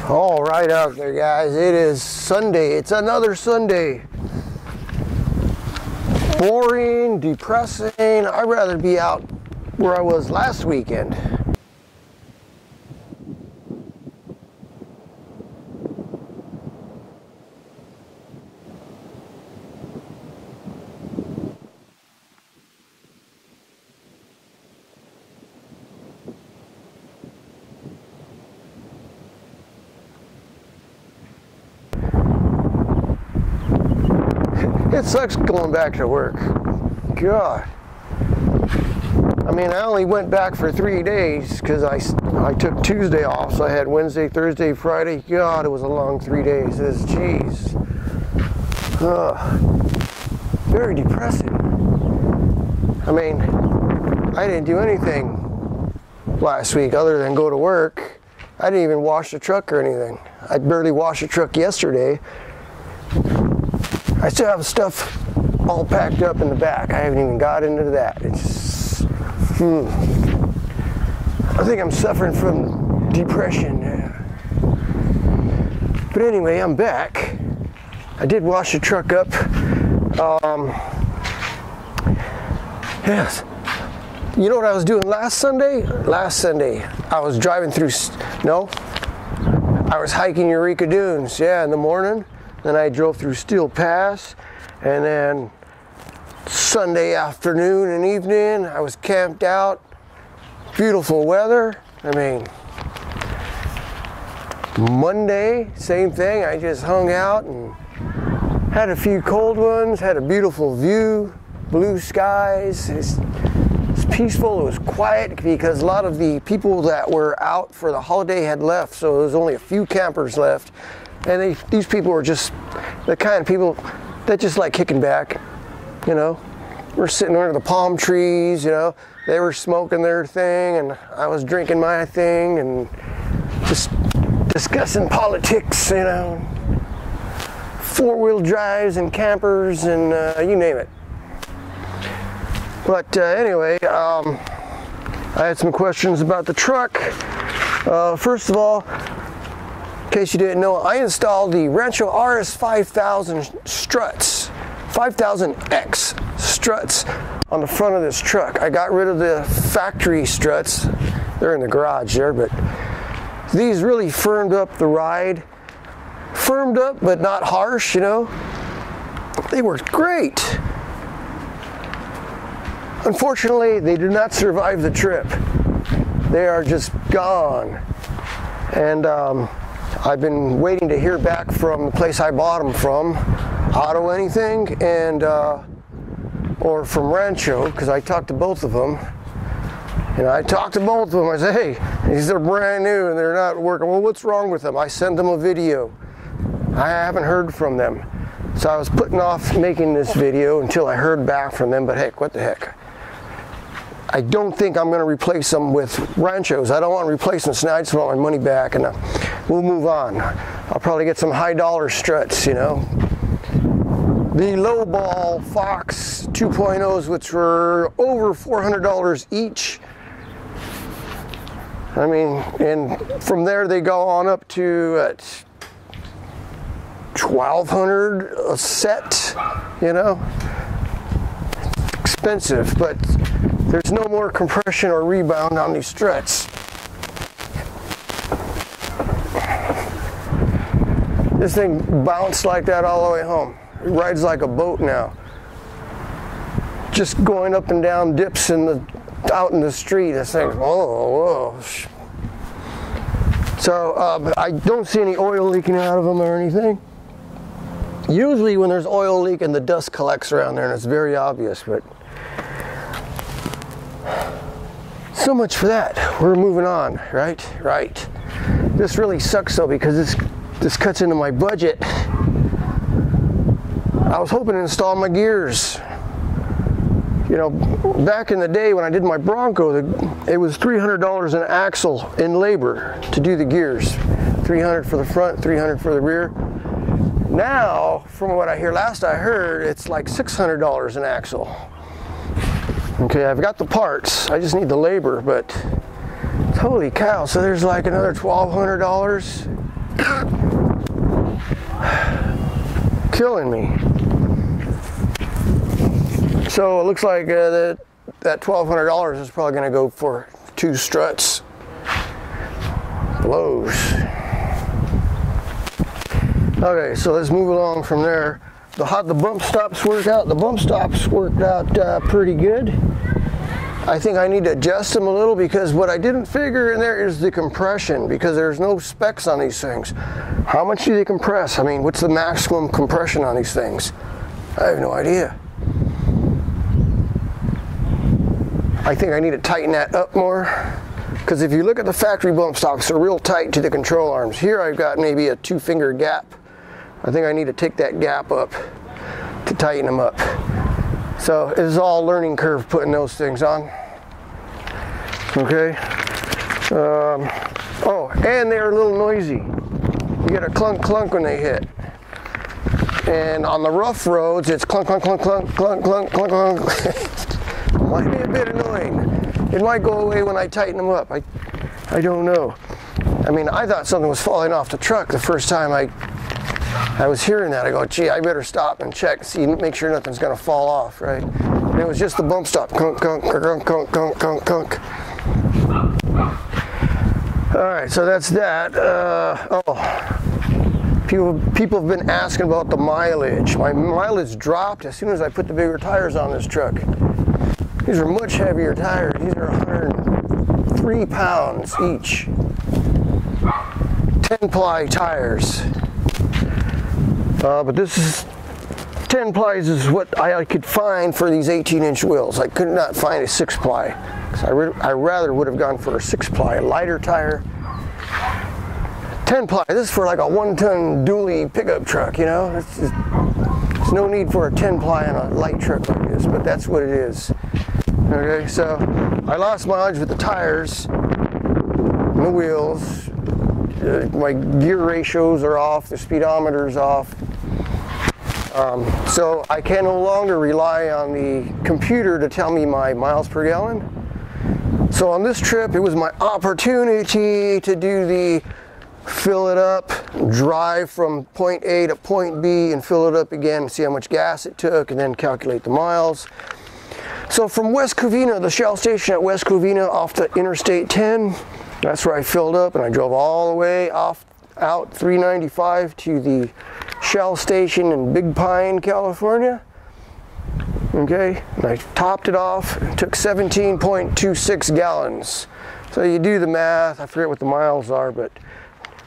All right out there, guys. It is Sunday. It's another Sunday. Boring, depressing. I'd rather be out where I was last weekend. It sucks going back to work. God. I mean, I only went back for 3 days because I took Tuesday off, so I had Wednesday, Thursday, Friday. God, it was a long 3 days. Jeez. Very depressing. I mean, I didn't do anything last week other than go to work. I didn't even wash the truck or anything. I barely washed the truck yesterday. I still have stuff all packed up in the back. I haven't even got into that. It's I think I'm suffering from depression. But anyway, I'm back. I did wash the truck up. Yes. You know what I was doing last Sunday? Last Sunday, I was driving through, I was hiking Eureka Dunes, in the morning. Then I drove through Steel Pass, and then Sunday afternoon and evening, I was camped out. Beautiful weather. I mean, Monday, same thing. I just hung out and had a few cold ones, had a beautiful view, blue skies. It's peaceful, it was quiet because a lot of the people that were out for the holiday had left, so there was only a few campers left. And these people were just the kind of people that just like kicking back, We're sitting under the palm trees, They were smoking their thing, and I was drinking my thing, and just discussing politics, four-wheel drives and campers and you name it. But anyway, I had some questions about the truck. First of all, in case you didn't know, I installed the Rancho RS 5000 struts, 5000X struts on the front of this truck. I got rid of the factory struts. They're in the garage there, but these really firmed up the ride. Firmed up, but not harsh, They worked great. Unfortunately, they did not survive the trip. They are just gone. And I've been waiting to hear back from the place I bought them from, Auto Anything, and or from Rancho, because I talked to both of them. And I talked to both of them. I said, hey, these are brand new and they're not working. Well, what's wrong with them? I sent them a video. I haven't heard from them. So I was putting off making this video until I heard back from them, but heck, what the heck. I don't think I'm going to replace them with Ranchos. I don't want to replace them, so now I just want my money back, and we'll move on. I'll probably get some high-dollar struts, The lowball Fox 2.0s, which were over $400 each. I mean, and from there they go on up to $1,200 a set, Expensive, but there's no more compression or rebound on these struts. This thing bounced like that all the way home. It rides like a boat now. Just going up and down dips out in the street. This thing, whoa. So I don't see any oil leaking out of them or anything. Usually when there's oil leaking, the dust collects around there and it's very obvious, but so much for that. We're moving on, right. This really sucks though, because this cuts into my budget. I was hoping to install my gears. Back in the day when I did my Bronco, it was $300 an axle in labor to do the gears. $300 for the front, $300 for the rear. Now, from what I hear, last I heard, it's like $600 an axle. Okay, I've got the parts, I just need the labor, but holy cow, so there's like another $1,200. Killing me. So it looks like that $1,200 is probably going to go for 2 struts. Blows. Okay, so let's move along from there. How'd the bump stops work out? The bump stops worked out pretty good. I think I need to adjust them a little because what I didn't figure in there is the compression, because there's no specs on these things. How much do they compress? I mean, what's the maximum compression on these things? I have no idea. I think I need to tighten that up more, because if you look at the factory bump stops, they're real tight to the control arms. Here I've got maybe a 2-finger gap. I think I need to take that gap up to tighten them up. So it's all learning curve putting those things on. Okay. Oh, and they're a little noisy. You get a clunk clunk when they hit. And on the rough roads, it's clunk clunk clunk clunk clunk clunk clunk clunk. Might be a bit annoying. It might go away when I tighten them up. I don't know. I mean, I thought something was falling off the truck the first time I was hearing that. I go, gee, I better stop and check, see, make sure nothing's going to fall off, right? And it was just the bump stop. Kunk, kunk, kunk, kunk, kunk, kunk, kunk. All right, so that's that. People have been asking about the mileage. My mileage dropped as soon as I put the bigger tires on this truck. These are much heavier tires. These are 103 pounds each. 10-ply tires. But this is 10 plies is what I could find for these 18-inch wheels. I could not find a 6-ply. I rather would have gone for a 6-ply, a lighter tire. 10-ply, this is for like a 1-ton dually pickup truck, you know? There's no need for a 10-ply on a light truck like this, but that's what it is. Okay, so I lost mileage with the tires and the wheels. My gear ratios are off, the speedometer's off. So I can no longer rely on the computer to tell me my miles per gallon. So on this trip, it was my opportunity to do the fill it up, drive from point A to point B and fill it up again, see how much gas it took, and then calculate the miles. So from West Covina, the Shell station at West Covina off the Interstate 10, that's where I filled up, and I drove all the way out 395 to the Shell station in Big Pine, California. Okay, and I topped it off and took 17.26 gallons. So you do the math, I forget what the miles are, but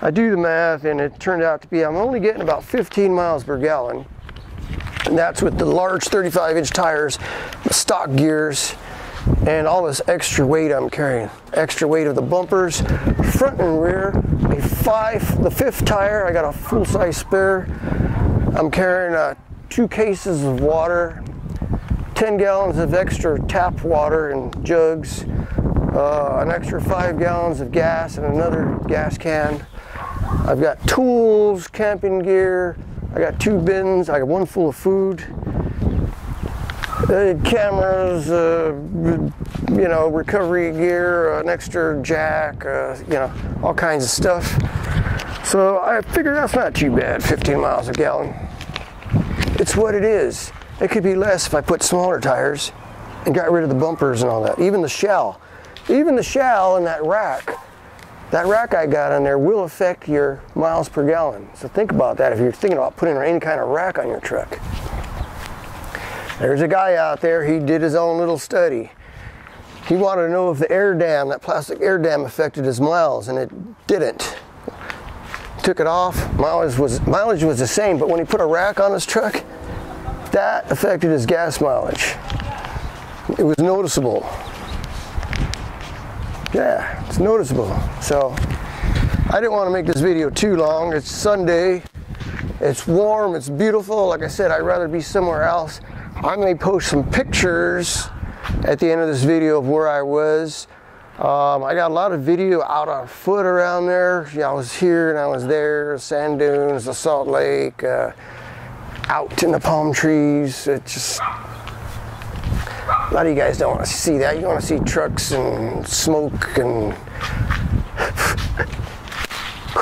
I do the math and it turned out to be I'm only getting about 15 miles per gallon. And that's with the large 35-inch tires, the stock gears, and all this extra weight I'm carrying. Extra weight of the bumpers, front and rear, the 5th tire, I got a full-size spare. I'm carrying 2 cases of water, 10 gallons of extra tap water in jugs, an extra 5 gallons of gas and another gas can. I've got tools, camping gear, I got 2 bins, I got 1 full of food, cameras, you know, recovery gear, an extra jack, you know, all kinds of stuff. So I figured that's not too bad, 15 miles a gallon. It's what it is. It could be less if I put smaller tires and got rid of the bumpers and all that. Even the shell in that rack I got on there will affect your miles per gallon. So think about that if you're thinking about putting any kind of rack on your truck. There's a guy out there, he did his own little study. He wanted to know if the air dam, that plastic air dam, affected his miles, and it didn't. Took it off, mileage was the same, but when he put a rack on his truck, that affected his gas mileage. It was noticeable. Yeah, it's noticeable. So I didn't want to make this video too long. It's Sunday, it's warm, it's beautiful. Like I said, I'd rather be somewhere else. I may post some pictures at the end of this video of where I was. I got a lot of video out on foot around there. Yeah, I was here and I was there, sand dunes, the Salt Lake, out in the palm trees. It just, a lot of you guys don't want to see that. You want to see trucks and smoke and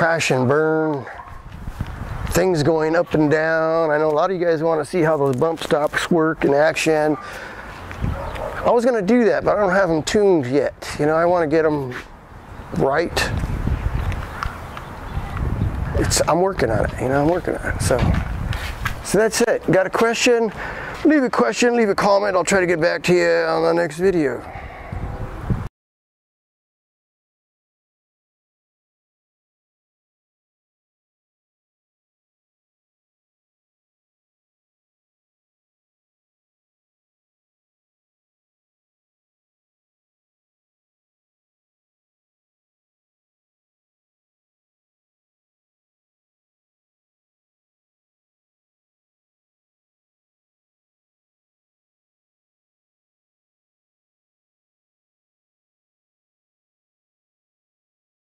crash and burn, things going up and down. I know a lot of you guys want to see how those bump stops work in action. I was going to do that, but I don't have them tuned yet. You know, I want to get them right. I'm working on it, you know, I'm working on it. So that's it. Got a question? Leave a question, leave a comment. I'll try to get back to you on the next video.